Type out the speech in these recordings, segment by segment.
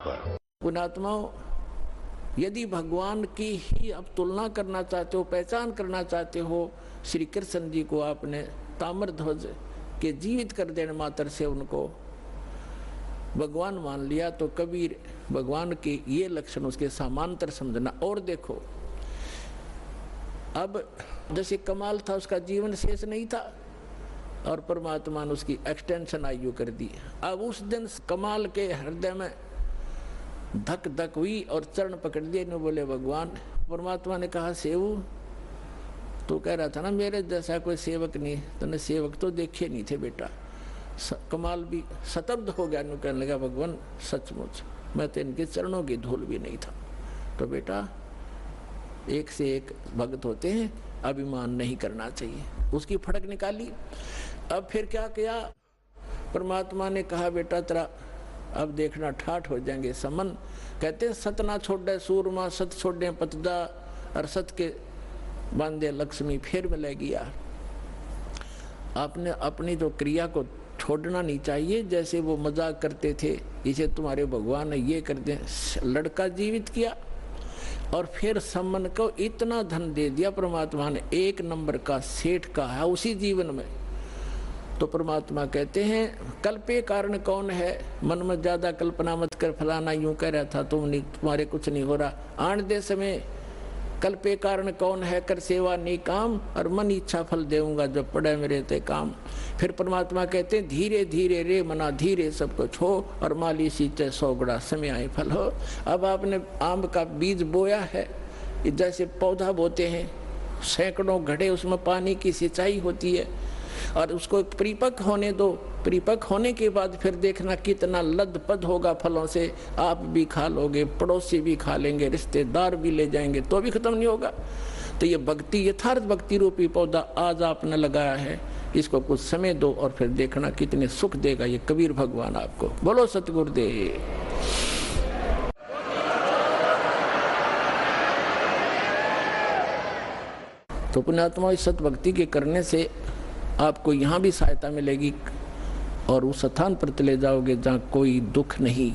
पुण्यात्माओं, यदि भगवान की ही अब तुलना करना चाहते हो, पहचान करना चाहते हो, श्री कृष्ण जी को आपने ताम्रध्वज के जीवित कर देने मात्र से उनको भगवान मान लिया, तो कबीर भगवान के ये लक्षण उसके समांतर समझना। और देखो, अब जैसे कमाल था उसका जीवन शेष नहीं था और परमात्मा ने उसकी एक्सटेंशन आयु कर दी। अब उस दिन कमाल के हृदय में धक धक हुई और चरण पकड़ दिए ने बोले भगवान। परमात्मा ने कहा सेवु, तो कह रहा था ना मेरे जैसा कोई सेवक नहीं, तूने सेवक तो देखे नहीं थे बेटा। कमाल भी शतब्द हो गया, कहने लगा भगवान सचमुच मैं तो इनके चरणों की धूल भी नहीं था। तो बेटा एक से एक भक्त होते हैं, अभिमान नहीं करना चाहिए। उसकी फड़क निकाली। अब फिर क्या किया, परमात्मा ने कहा बेटा तेरा अब देखना ठाठ हो जाएंगे समन। कहते हैं सत ना छोड़े सूरमा, सत छोड़े पतदा, और सत के बांधे लक्ष्मी फिर मिलेगी यार। आपने अपनी तो क्रिया को छोड़ना नहीं चाहिए। जैसे वो मजाक करते थे, इसे तुम्हारे भगवान ने ये कर दे, लड़का जीवित किया और फिर सम्मन को इतना धन दे दिया परमात्मा ने, एक नंबर का सेठ का है उसी जीवन में। तो परमात्मा कहते हैं कल्पे कारण कौन है, मन में ज्यादा कल्पना मत कर, फलाना यूं कह रहा था तुम्हारे कुछ नहीं हो रहा। आन दे समय कल्पे कारण कौन है, कर सेवा नहीं काम, और मन इच्छा फल देऊंगा जब पड़े मेरे ते काम। फिर परमात्मा कहते हैं धीरे धीरे रे मना धीरे सब कुछ हो, और माली सींचे 100 गुणा समय आए फल हो। अब आपने आम का बीज बोया है, जैसे पौधा बोते हैं, सैकड़ों घड़े उसमें पानी की सिंचाई होती है, और उसको परिपक्व होने दो। परिपक्व होने के बाद फिर देखना कितना लदपद होगा फलों से। आप भी खा लोगे, पड़ोसी भी खा लेंगे, रिश्तेदार भी ले जाएंगे, तो भी खत्म नहीं होगा। तो ये भक्ति, यथार्थ भक्ति रूपी पौधा आज आपने लगाया है, इसको कुछ समय दो और फिर देखना कितने सुख देगा ये कबीर भगवान आपको। बोलो सतगुरुदेव। तो पुण्यात्मा, इस सत भक्ति के करने से आपको यहाँ भी सहायता मिलेगी और उस स्थान पर चले जाओगे जहाँ कोई दुख नहीं।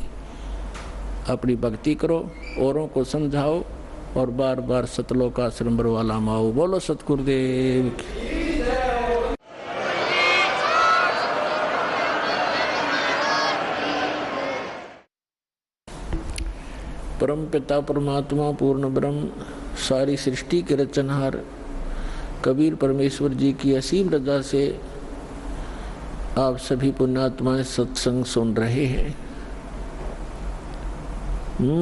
अपनी भक्ति करो, औरों को समझाओ और बार बार सतलोक आश्रम वाला माओ। बोलो सतगुरुदेव की। परम पिता परमात्मा पूर्ण ब्रह्म, सारी सृष्टि के रचनहार कबीर परमेश्वर जी की असीम रजा से आप सभी पुण्यात्माएं सत्संग सुन रहे हैं।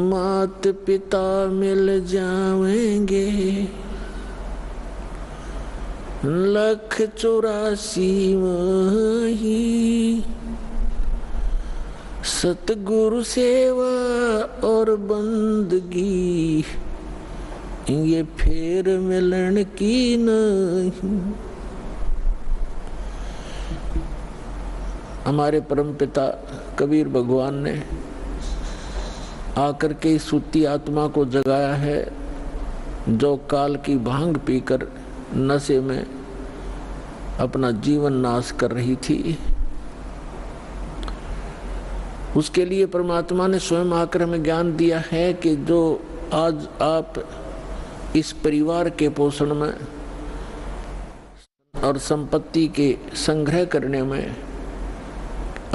मात पिता मिल जाएंगे 184 वही, सतगुरु सेवा और बंदगी ये फेर मिलन की नहीं। हमारे परम पिता कबीर भगवान ने आकर के सूती आत्मा को जगाया है, जो काल की भांग पीकर नशे में अपना जीवन नाश कर रही थी। उसके लिए परमात्मा ने स्वयं आकर हमें ज्ञान दिया है कि जो आज आप इस परिवार के पोषण में और संपत्ति के संग्रह करने में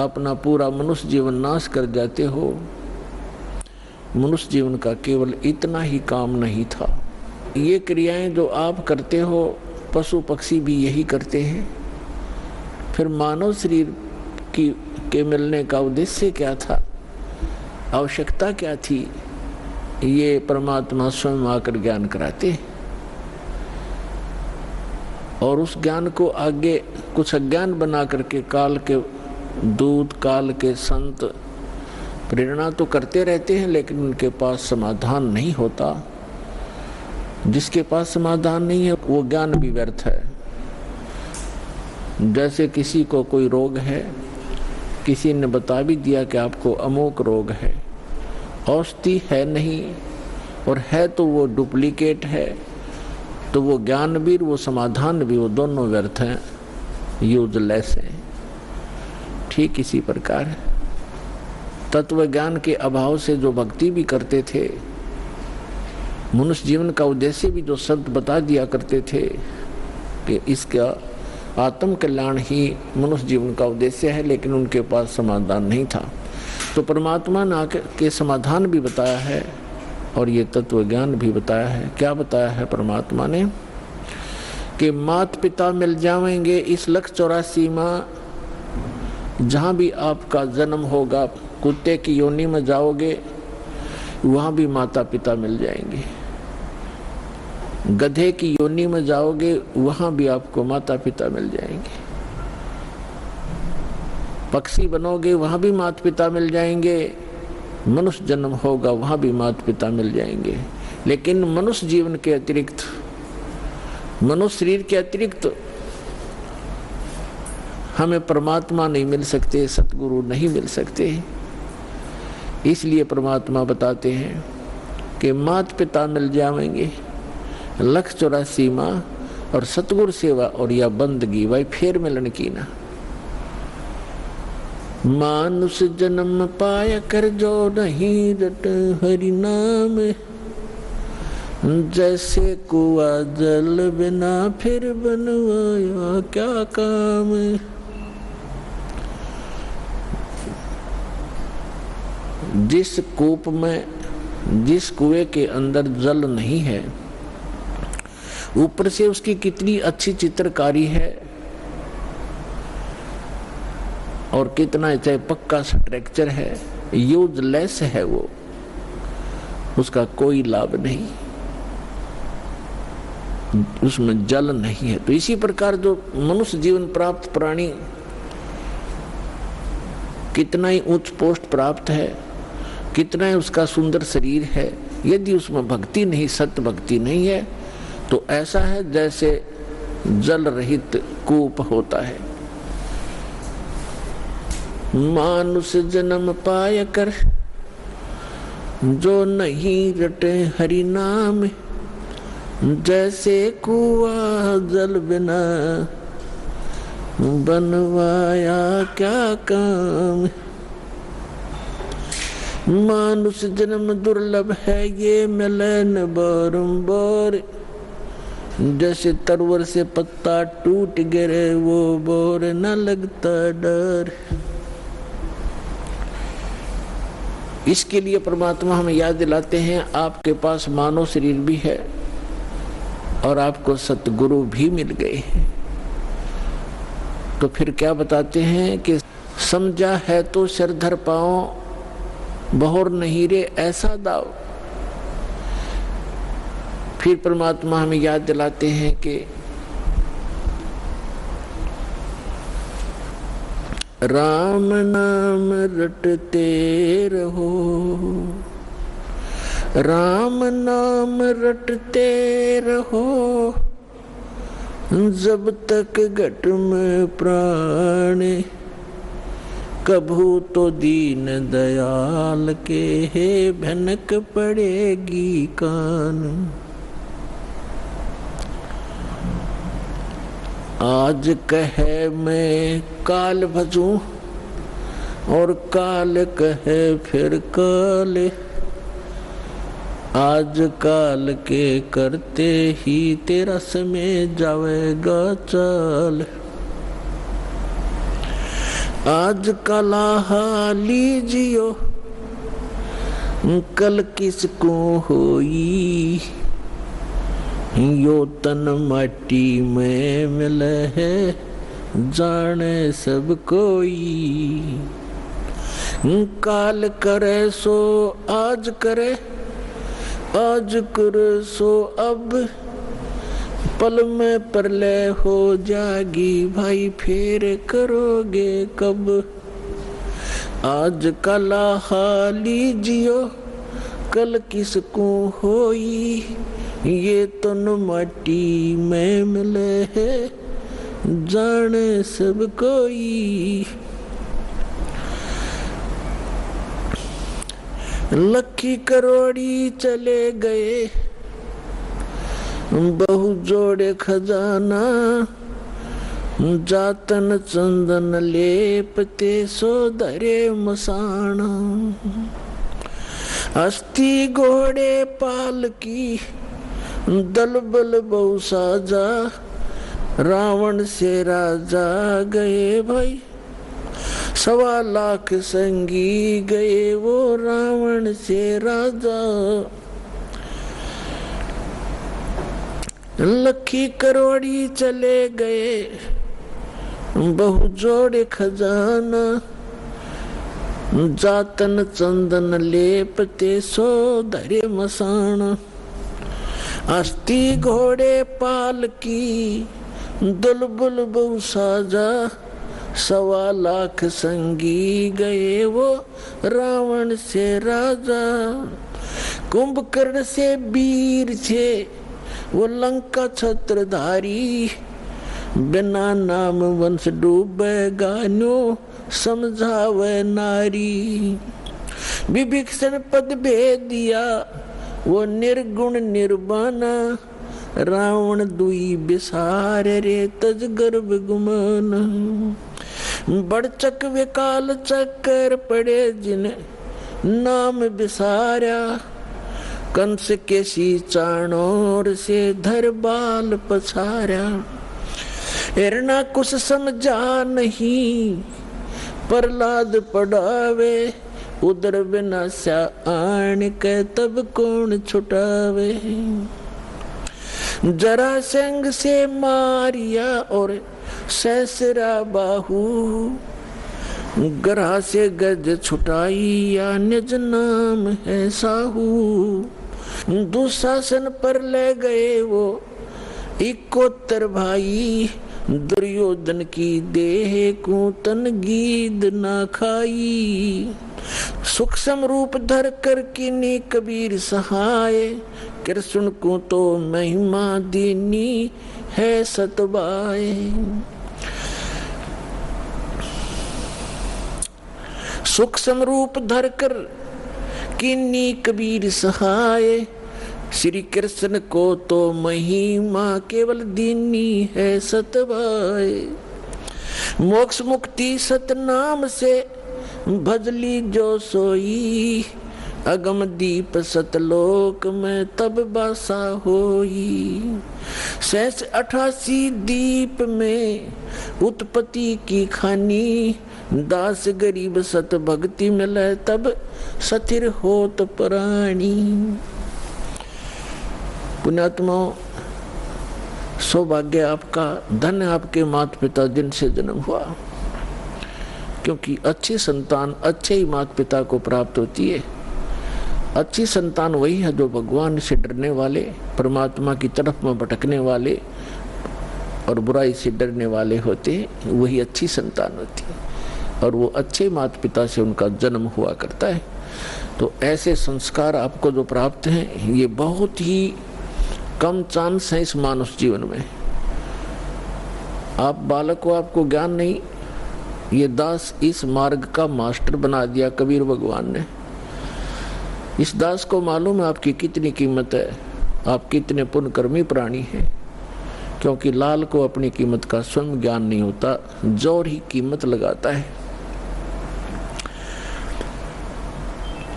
अपना पूरा मनुष्य जीवन नाश कर जाते हो, मनुष्य जीवन का केवल इतना ही काम नहीं था। ये क्रियाएं जो आप करते हो, पशु पक्षी भी यही करते हैं। फिर मानव शरीर के मिलने का उद्देश्य क्या था, आवश्यकता क्या थी, ये परमात्मा स्वयं आकर ज्ञान कराते हैं। और उस ज्ञान को आगे कुछ अज्ञान बना करके काल के दूत, काल के संत प्रेरणा तो करते रहते हैं, लेकिन उनके पास समाधान नहीं होता। जिसके पास समाधान नहीं है वो ज्ञान भी व्यर्थ है। जैसे किसी को कोई रोग है, किसी ने बता भी दिया कि आपको अमोक रोग है, औषधि है नहीं, और है तो वो डुप्लीकेट है, तो वो ज्ञान भी वो समाधान भी वो दोनों व्यर्थ हैं, यूजलेस हैं। ठीक इसी प्रकार तत्व ज्ञान के अभाव से जो भक्ति भी करते थे, मनुष्य जीवन का उद्देश्य भी जो शब्द बता दिया करते थे कि इसका आत्म कल्याण ही मनुष्य जीवन का उद्देश्य है, लेकिन उनके पास समाधान नहीं था। तो परमात्मा ने आके समाधान भी बताया है और ये तत्व ज्ञान भी बताया है। क्या बताया है परमात्मा ने कि माता पिता मिल जाएंगे इस 184 माह, जहाँ भी आपका जन्म होगा, कुत्ते की योनि में जाओगे वहाँ भी माता पिता मिल जाएंगे, गधे की योनि में जाओगे वहाँ भी आपको माता पिता मिल जाएंगे, पक्षी बनोगे वहाँ भी माता पिता मिल जाएंगे, मनुष्य जन्म होगा वहाँ भी माता पिता मिल जाएंगे। लेकिन मनुष्य जीवन के अतिरिक्त, मनुष्य शरीर के अतिरिक्त हमें परमात्मा नहीं मिल सकते, सतगुरु नहीं मिल सकते। इसलिए परमात्मा बताते हैं कि माता पिता मिल जाएंगे 184 माह, और सतगुरु सेवा और या बंदगी भाई फेर मिलन की ना। मानुष जन्म पाया कर जो नहीं रट हरि नाम, जैसे कुआ जल बिना फिर बनवाया क्या काम। जिस कूप में, जिस कुएं के अंदर जल नहीं है, ऊपर से उसकी कितनी अच्छी चित्रकारी है और कितना चाहे पक्का स्ट्रक्चर है, यूजलेस है वो, उसका कोई लाभ नहीं, उसमें जल नहीं है। तो इसी प्रकार जो मनुष्य जीवन प्राप्त प्राणी कितना ही उच्च पोस्ट प्राप्त है, कितना ही उसका सुंदर शरीर है, यदि उसमें भक्ति नहीं, सत्य भक्ति नहीं है, तो ऐसा है जैसे जल रहित कूप होता है। मानुष जन्म पाय कर जो नहीं रटे हरि नाम, जैसे कुआ जल बिना बनवाया क्या काम। मानुष जन्म दुर्लभ है ये मिले न बारंबार, जैसे तरवर से पत्ता टूट गिरे वो बोर न लगता डर। इसके लिए परमात्मा हमें याद दिलाते हैं आपके पास मानव शरीर भी है और आपको सतगुरु भी मिल गए। तो फिर क्या बताते हैं कि समझा है तो सिर धर पाओ, बहुर नहीं रे ऐसा दाव। फिर परमात्मा हमें याद दिलाते हैं कि राम नाम रटते रहो, राम नाम रटते रहो, जब तक घट में प्राण, कभू तो दीन दयाल के हे भनक पड़ेगी कान। आज कहे मैं काल भजूं और काल कहे फिर काल, आज काल के करते ही तेरा समय जावेगा चाल। आज कला लीजियो कल किसको होई, यो तन माटी में मिले है जाने सब कोई। काल करे सो आज करे, आज करे सो अब, पल में प्रलय हो जागी भाई फिर करोगे कब। आज कला लीजियो कल किसको होई, ये तन माटी में मिले है जाने सब कोई। लखी करोड़ी चले गए बहु जोड़े खजाना, जातन चंदन लेपते सो धरे मसान, हस्ती घोड़े पालकी दल बल बहु साजा, रावण से राजा गए भाई 1.25 लाख संगी गए वो रावण से राजा। लखी करोड़ी चले गए बहु जोड़े खजाना, जातन चंदन लेपते सो धरे मसान, हस्ती घोड़े पालकी दुलबुल बहु साजा, 1.25 लाख संगी गए वो रावण से राजा। कुंभकर्ण से वीर छे वो लंका छत्रधारी, बिना नाम वंश डूबेगा न्यो समझावे नारी। विभीषण पद भेद दिया वो निर्गुण निर्वाणा, रावण दुई बिसार रे तज गर्भ गुमान। बड़चक विकाल चक्कर पड़े जिन नाम बिसारा, कंस के सी चाणोर से धर बाल पछारा। हिरणा कुछ समझा नहीं प्रहलाद पढ़ावे, उदर विनाशा आन के तब कौन छुटावे। जरासंध से मारिया और सैसरा बाहू, ग्रह से गज छुटाई या निज नाम है साहू। दुशासन पर ले गए वो 71 भाई, दुर्योधन की देह को तन गीद ना खाई। सूक्ष्म रूप धर कर किन्नी कबीर सहाय, कृष्ण को तो महिमा दीनी है सतबाए। सूक्ष्म रूप धर कर किन्नी कबीर सहाय, श्री कृष्ण को तो महिमा केवल दीनी है सतबाए। मोक्ष मुक्ति सतनाम से भजली जो सोई, अगम दीप सतलोक में तब बासा होई। 88 दीप में उत्पत्ति की खानी, दास गरीब सत भक्ति मिले तब सथिर होत प्राणी। पुण्यात्माओं, सौभाग्य आपका, धन्य आपके माता पिता जिनसे जन्म हुआ, क्योंकि अच्छी संतान अच्छे ही माता पिता को प्राप्त होती है। अच्छी संतान वही है जो भगवान से डरने वाले, परमात्मा की तरफ में भटकने वाले और बुराई से डरने वाले होते हैं, वही अच्छी संतान होती है। और वो अच्छे माता पिता से उनका जन्म हुआ करता है। तो ऐसे संस्कार आपको जो प्राप्त हैं, ये बहुत ही कम चांस है इस मानव जीवन में। आप बालक को, आपको ज्ञान नहीं, ये दास इस मार्ग का मास्टर बना दिया कबीर भगवान ने। इस दास को मालूम है आपकी कितनी कीमत है, आप कितने पुण्यकर्मी प्राणी हैं, क्योंकि लाल को अपनी कीमत का स्वयं ज्ञान नहीं होता, जोर ही कीमत लगाता है।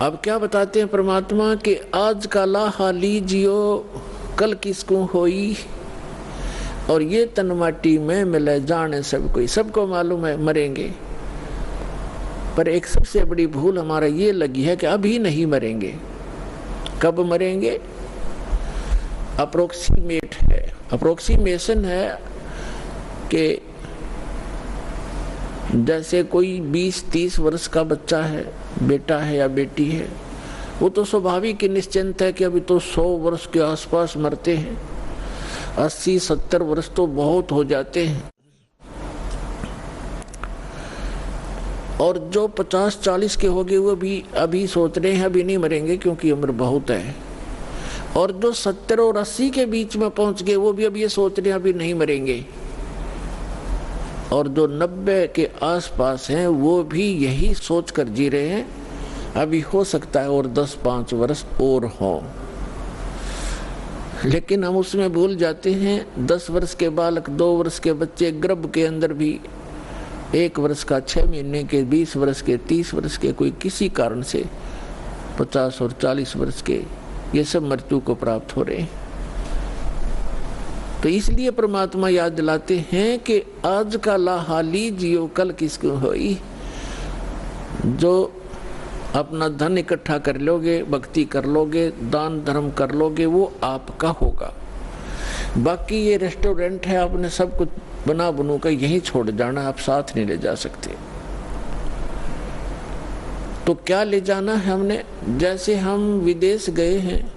अब क्या बताते हैं परमात्मा कि आज का लाहा लीजियो कल किसको होई, और ये तन माटी में मिले जाने सब कोई। सबको मालूम है मरेंगे, पर एक सबसे बड़ी भूल हमारा ये लगी है कि अभी नहीं मरेंगे। कब मरेंगे? अप्रोक्सीमेट है, अप्रोक्सीमेशन है कि जैसे कोई 20-30 वर्ष का बच्चा है, बेटा है या बेटी है, वो तो स्वाभाविक निश्चिंत है कि अभी तो 100 वर्ष के आसपास मरते हैं। 80-70 वर्ष तो बहुत हो जाते हैं। और जो 50-40 के हो गए वो भी अभी सोच रहे हैं अभी नहीं मरेंगे क्योंकि उम्र बहुत है। और जो 70 और 80 के बीच में पहुंच गए वो भी अब ये सोच रहे हैं अभी नहीं मरेंगे। और जो 90 के आसपास हैं वो भी यही सोच कर जी रहे हैं अभी हो सकता है और 10-5 वर्ष और हों। लेकिन हम उसमें भूल जाते हैं 10 वर्ष के बालक, 2 वर्ष के बच्चे, गर्भ के अंदर भी 1 वर्ष का, 6 महीने के, 20 वर्ष के, 30 वर्ष के, कोई किसी कारण से 50 और 40 वर्ष के, ये सब मृत्यु को प्राप्त हो रहे हैं। तो इसलिए परमात्मा याद दिलाते हैं कि आज का लाहाली जियो कल किसको होई। जो अपना धन इकट्ठा कर लोगे, भक्ति कर लोगे, दान धर्म कर लोगे, वो आपका होगा। बाकी ये रेस्टोरेंट है, आपने सब कुछ बना बनू कर यहीं छोड़ जाना, आप साथ नहीं ले जा सकते। तो क्या ले जाना है हमने? जैसे हम विदेश गए हैं,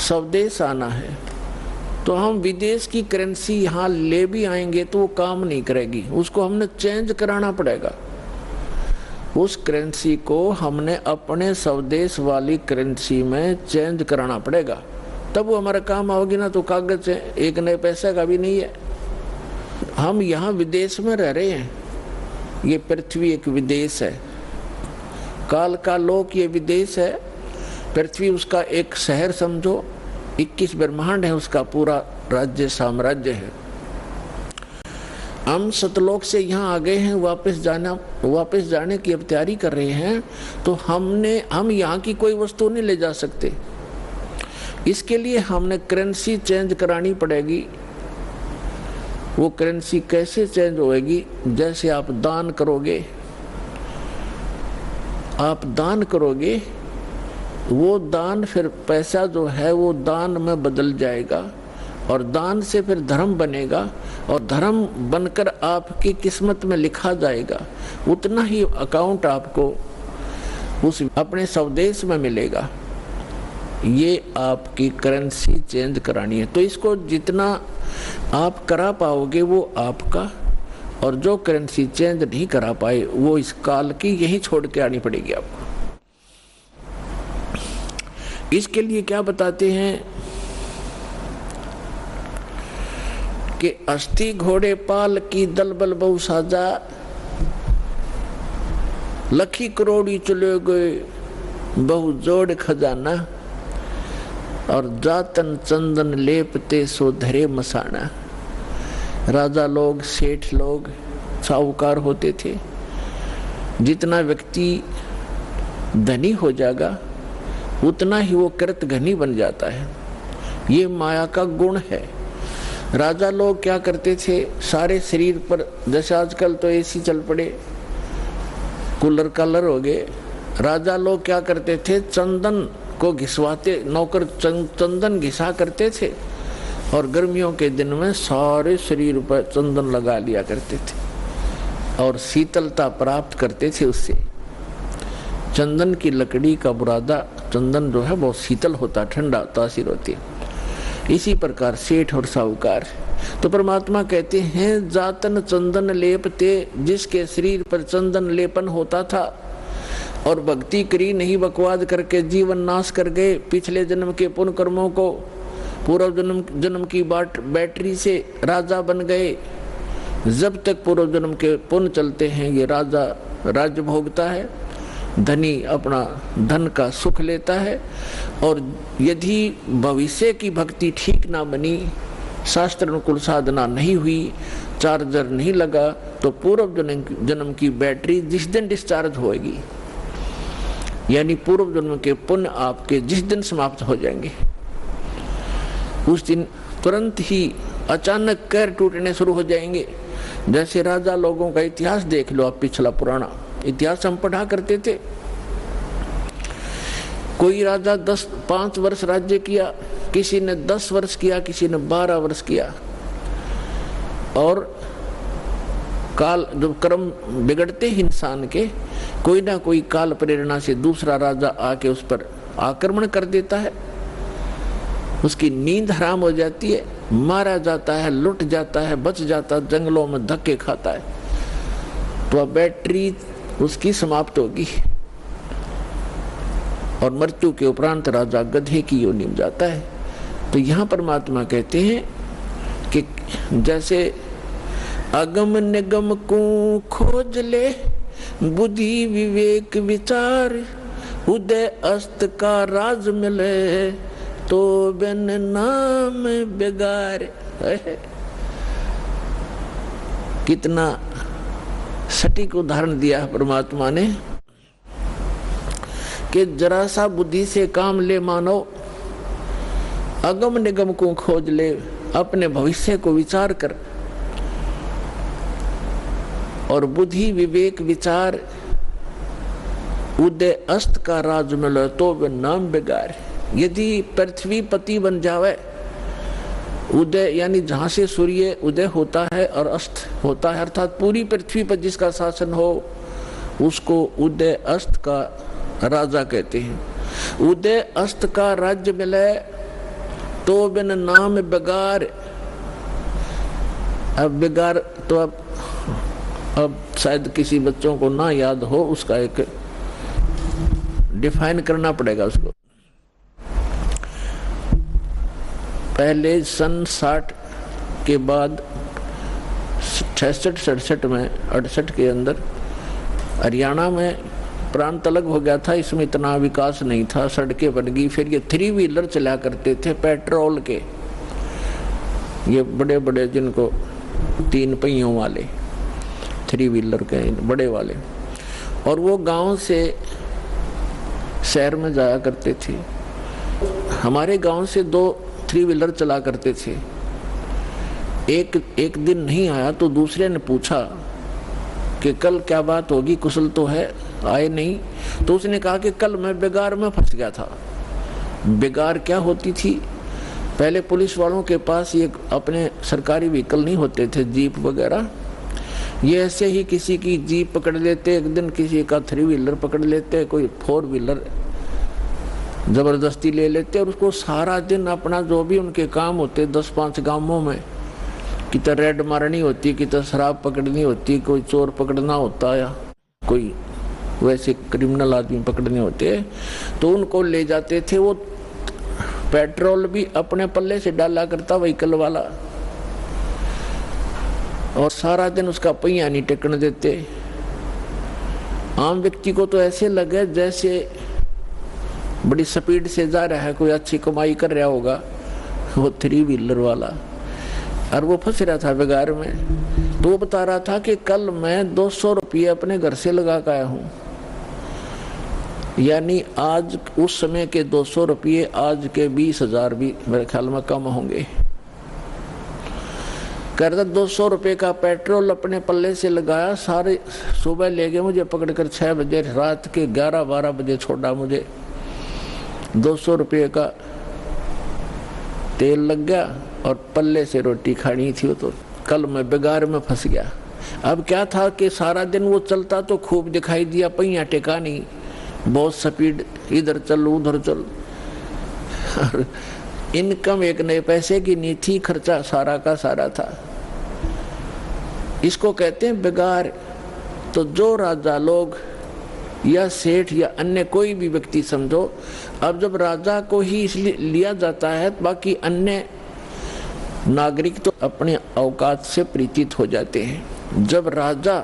स्वदेश आना है, तो हम विदेश की करेंसी यहाँ ले भी आएंगे तो वो काम नहीं करेगी, उसको हमने चेंज कराना पड़ेगा। उस करेंसी को हमने अपने स्वदेश वाली करेंसी में चेंज कराना पड़ेगा, तब वो हमारा काम आओगी ना। तो कागज है, 1 नए पैसे का भी नहीं है। हम यहाँ विदेश में रह रहे हैं, ये पृथ्वी एक विदेश है, काल का लोक ये विदेश है, पृथ्वी उसका एक शहर समझो, 21 ब्रह्मांड है उसका पूरा राज्य साम्राज्य है। हम सतलोक से यहाँ आ गए हैं, वापस जाने की अब तैयारी कर रहे हैं, तो हम यहाँ की कोई वस्तु नहीं ले जा सकते। इसके लिए हमने करेंसी चेंज करानी पड़ेगी। वो करेंसी कैसे चेंज होएगी? जैसे आप दान करोगे, वो दान फिर पैसा जो है वो दान में बदल जाएगा, और दान से फिर धर्म बनेगा, और धर्म बनकर आपकी किस्मत में लिखा जाएगा। उतना ही अकाउंट आपको उस अपने स्वदेश में मिलेगा। ये आपकी करेंसी चेंज करानी है। तो इसको जितना आप करा पाओगे वो आपका, और जो करेंसी चेंज नहीं करा पाए वो इस काल की यही छोड़ के आनी पड़ेगी आपको। इसके लिए क्या बताते हैं कि अस्थि घोड़े पाल की दलबल बहु साजा, लखी करोड़ी चले गए बहु जोड़ खजाना, और जातन चंदन लेपते सो धरे मसाना। राजा लोग, सेठ लोग, साहूकार होते थे। जितना व्यक्ति धनी हो जाएगा उतना ही वो कृत घनी बन जाता है। ये माया का गुण है। राजा लोग क्या करते थे, सारे शरीर पर, जैसे आजकल तो एसी चल पड़े, कूलर कालर हो गए, राजा लोग क्या करते थे, चंदन को घिसवाते, नौकर चंदन घिसा करते थे, और गर्मियों के दिन में सारे शरीर पर चंदन लगा लिया करते थे और शीतलता प्राप्त करते थे उससे। चंदन की लकड़ी का बुरादा, चंदन जो है बहुत शीतल होता, ठंडा तासीर होती है। इसी प्रकार सेठ और साहूकार। तो परमात्मा कहते हैं जातन चंदन लेपते, जिसके शरीर पर चंदन लेपन होता था और भक्ति करी नहीं, बकवाद करके जीवन नाश कर गए, पिछले जन्म के पुण्य कर्मों को पूर्व जन्म की बैटरी से राजा बन गए। जब तक पूर्व जन्म के पुण्य चलते हैं ये राजा राज्य भोगता है, धनी अपना धन का सुख लेता है। और यदि भविष्य की भक्ति ठीक ना बनी, शास्त्र अनुकूल साधना नहीं हुई, चार्जर नहीं लगा, तो पूर्व जन्म की बैटरी जिस दिन डिस्चार्ज होएगी, यानी पूर्व जन्म के पुण्य आपके जिस दिन समाप्त हो जाएंगे, उस दिन तुरंत ही अचानक कैर टूटने शुरू हो जाएंगे। जैसे राजा लोगों का इतिहास देख लो आप, पिछला पुराना इतिहास हम पढ़ा करते थे। कोई राजा 5 वर्ष राज्य किया, किसी ने 10 वर्ष किया, किसी ने 12 वर्ष किया, और काल जब कर्म बिगड़ते ही इंसान के, कोई ना कोई काल प्रेरणा से दूसरा राजा आके उस पर आक्रमण कर देता है, उसकी नींद हराम हो जाती है, मारा जाता है, लुट जाता है, बच जाता, जंगलों में धक्के खाता है, तो अब बैटरी उसकी समाप्त होगी और मृत्यु के उपरांत राजा गधे की योनि में जाता है। तो यहाँ परमात्मा कहते हैं कि जैसे अगम निगम को खोज ले, बुद्धि विवेक विचार, उदय अस्त का राज मिले, तो बिन नाम बेगार। कितना सटीक उदाहरण दिया परमात्मा ने कि जरा सा बुद्धि से काम ले मानो, अगम निगम को खोज ले, अपने भविष्य को विचार कर, और बुद्धि विवेक विचार उदय अस्त का राज मिलो तो वे नाम बेगार। यदि पृथ्वी पति बन जावे, उदय यानी जहां से सूर्य उदय होता है और अस्त होता है, अर्थात पूरी पृथ्वी पर जिसका शासन हो उसको उदय अस्त का राजा कहते हैं। उदय अस्त का राज्य मिले तो बिन नाम बेगार। अब बेगार तो अब शायद किसी बच्चों को ना याद हो, उसका एक डिफाइन करना पड़ेगा उसको। पहले सन 60 के बाद 66-67 में 68 के अंदर हरियाणा में प्रांत अलग हो गया था, इसमें इतना विकास नहीं था, सड़कें बन गई। फिर ये 3 व्हीलर चला करते थे पेट्रोल के, ये बड़े बड़े जिनको 3 पहियों वाले 3 व्हीलर के बड़े वाले, और वो गांव से शहर में जाया करते थे। हमारे गांव से 2 3 व्हीलर चला करते थे। एक दिन नहीं आया तो दूसरे ने पूछा कि कल क्या बात होगी, कुशल तो है, आए नहीं। तो उसने कहा कि कल मैं बेगार में फंस गया था। बेगार क्या होती थी? पहले पुलिस वालों के पास ये अपने सरकारी व्हीकल नहीं होते थे, जीप वगैरह। ये ऐसे ही किसी की जीप पकड़ लेते, एक दिन किसी का 3 व्हीलर पकड़ लेते, कोई 4 व्हीलर जबरदस्ती ले लेते, और उसको सारा दिन अपना जो भी उनके काम होते 10-5 गांवों में, कितना रेड मारनी होती, कितना शराब पकड़नी होती, कोई चोर पकड़ना होता या कोई वैसे क्रिमिनल आदमी पकड़ने होते, तो उनको ले जाते थे। वो पेट्रोल भी अपने पल्ले से डाला करता व्हीकल वाला, और सारा दिन उसका पहिया नहीं टेकने देते। आम व्यक्ति को तो ऐसे लगे जैसे बड़ी स्पीड से जा रहा है, कोई अच्छी कमाई कर रहा होगा वो 3 व्हीलर वाला, और वो फंस रहा था बेगार में। तो वो बता रहा था कि कल मैं 200 रुपये अपने घर से लगा कर आया हूँ, यानी आज उस समय के 200 रुपये आज के 20,000 भी मेरे ख्याल में कम होंगे। कहता 200 रुपये का पेट्रोल अपने पल्ले से लगाया, सारे सुबह ले गए मुझे पकड़कर 6 बजे, रात के 11-12 बजे छोड़ा मुझे। 200 रुपये का तेल लग गया और पल्ले से रोटी खानी थी। तो कल मैं बेगार में फंस गया। अब क्या था कि सारा दिन वो चलता तो खूब दिखाई दिया, पहिया टेका नहीं, बहुत स्पीड, इधर चल उधर चल। इनकम एक नए पैसे की नहीं थी, खर्चा सारा का सारा था। इसको कहते हैं बेगार। तो जो राजा लोग या सेठ या अन्य कोई भी व्यक्ति समझो, अब जब राजा को ही इसलिए लिया जाता है, बाकी अन्य नागरिक तो अपने औकात से परिचित हो जाते हैं। जब राजा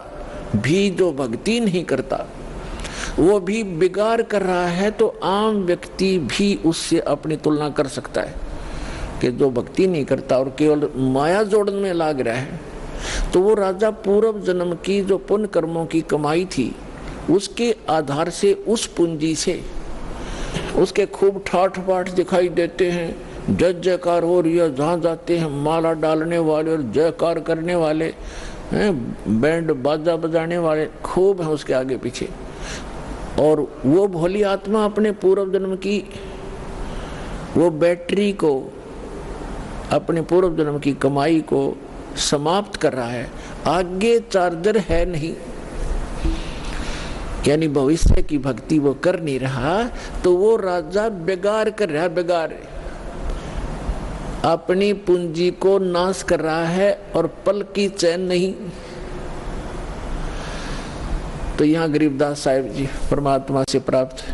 भी जो भक्ति नहीं करता, वो भी बिगाड़ कर रहा है, तो आम व्यक्ति भी उससे अपनी तुलना कर सकता है कि जो भक्ति नहीं करता और केवल माया जोड़न में लाग रहा है, तो वो राजा पूर्व जन्म की जो पुण्य कर्मों की कमाई थी, उसके आधार से, उस पूंजी से उसके खूब ठाठ बाट दिखाई देते हैं, जय जयकार हो रही है, जहाँ जाते हैं माला डालने वाले और जयकार करने वाले हैं, बैंड बाजा बजाने वाले खूब हैं उसके आगे पीछे। और वो भोली आत्मा अपने पूर्व जन्म की वो बैटरी को, अपने पूर्व जन्म की कमाई को समाप्त कर रहा है, आगे चार्जर है नहीं, यानी भविष्य की भक्ति वो कर नहीं रहा। तो वो राजा बेगार कर रहा है, बेगार अपनी पूंजी को नाश कर रहा है और पल की चैन नहीं। तो यहाँ गरीबदास साहिब जी परमात्मा से प्राप्त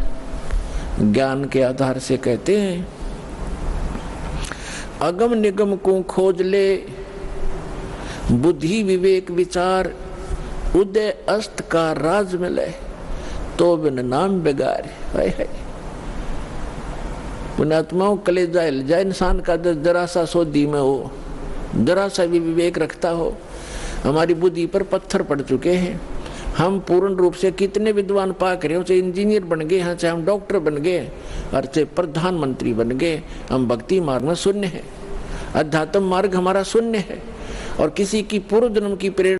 ज्ञान के आधार से कहते हैं, अगम निगम को खोज ले, बुद्धि विवेक विचार उदय अस्त का राज मिले, तो बिन नाम बेगार। पुण्यात्माओं कलेजा हिल जाए इंसान का, जरा सा सोधी में हो, जरा सा भी विवेक रखता हो। हमारी बुद्धि पर पत्थर पड़ चुके हैं। हम पूर्ण रूप से कितने विद्वान पाक रहे हो, चाहे इंजीनियर बन गए हैं, चाहे हम डॉक्टर बन गए और चाहे प्रधानमंत्री बन गए, हम भक्ति मार्ग में शून्य है, अध्यात्म मार्ग हमारा शून्य है। और किसी की पूर्व जन्म की प्रेरणा